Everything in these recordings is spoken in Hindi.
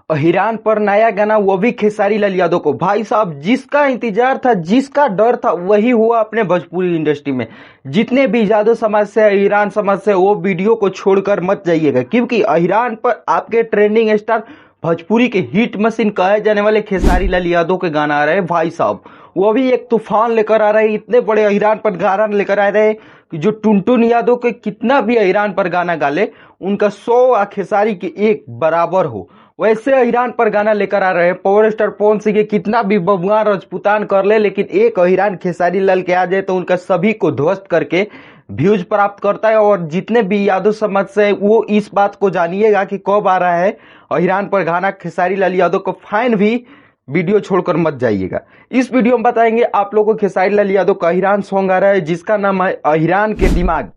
हिरान पर नया गाना, वो भी खेसारी लाल यादव को। भाई साहब, जिसका इंतजार था, जिसका डर था, वही हुआ अपने भोजपुरी इंडस्ट्री में। जितने भी यादव समाज से, ईरान समाज से, वो वीडियो को छोड़कर मत जाइएगा, क्योंकि ईरान पर आपके ट्रेंडिंग स्टार, भोजपुरी के हिट मशीन कहे जाने वाले खेसारी लाल यादव के गाना आ रहे हैं। भाई साहब, वो भी एक तूफान लेकर आ रहे हैं। इतने बड़े ईरान पर गाना लेकर आ रहे हैं कि जो टुनटुन यादव के कितना भी ईरान पर गाना गाले, उनका 100 खेसारी के एक बराबर हो, वैसे ईरान पर गाना लेकर आ रहे हैं। पावर स्टार पवन सिंह के कितना भी बबुआ राजपूतान कर ले, लेकिन एक ईरान खेसारी लाल के आ जाए तो उनका सभी को ध्वस्त करके व्यूज प्राप्त करता है। और जितने भी यादव समाज से, वो इस बात को जानिएगा कि कब आ रहा है ईरान पर गाना खेसारी लाल यादव को। फाइन भी वीडियो छोड़कर मत जाइएगा। इस वीडियो में बताएंगे आप लोगों को खेसारी लाल यादव का ईरान सॉन्ग आ रहा है, जिसका नाम है ईरान के दिमाग।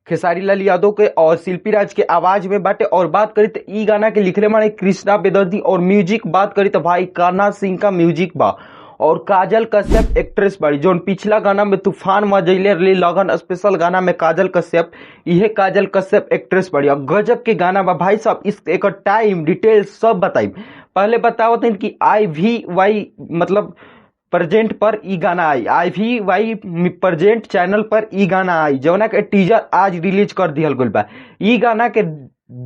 खेसारी लाल यादव के और शिल्पी राज के आवाज में बाटे। और बात करी तो ई गाना के लिखले माने कृष्णा बेदर्दी, और म्यूजिक बात करी तो भाई कान्हा सिंह का म्यूजिक बा। और काजल कश्यप एक्ट्रेस बाड़ी, जो पिछला गाना में तूफान मचैले रही, लगन स्पेशल गाना में काजल कश्यप, यह काजल कश्यप एक्ट्रेस बाड़ी। और गजब के गाना बा भाई साहब। इस एक टाइम डिटेल सब बताई। पहले बतावत हैं कि IVY मतलब प्रेजेंट पर ई गाना आई, IVY प्रेजेंट चैनल पर ई गाना आई, जौना के टीजर आज रिलीज कर दिहल गइल बा। ई गाना के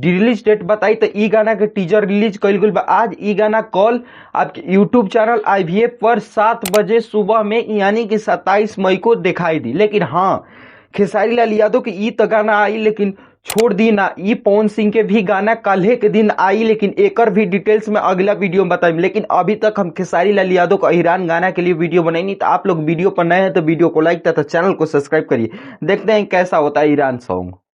रिलीज डेट बताई तो ई गाना के टीजर रिलीज कइल गइल बा आज। ई गाना कल आपके यूट्यूब चैनल IVF पर 7 बजे सुबह में, यानी कि 27 मई को दिखाई दी। लेकिन हाँ, खेसारी लाल यादव की ई तो गाना आई, लेकिन छोड़ दी ना, ई पवन सिंह के भी गाना कल के दिन आई, लेकिन एकर भी डिटेल्स में अगला वीडियो में बताएं। लेकिन अभी तक हम खेसारी लाल यादव को ईरान गाना के लिए वीडियो बनाई नहीं। तो आप लोग वीडियो पर नए हैं तो वीडियो को लाइक तथा चैनल को सब्सक्राइब करिए। देखते हैं कैसा होता है ईरान सॉन्ग।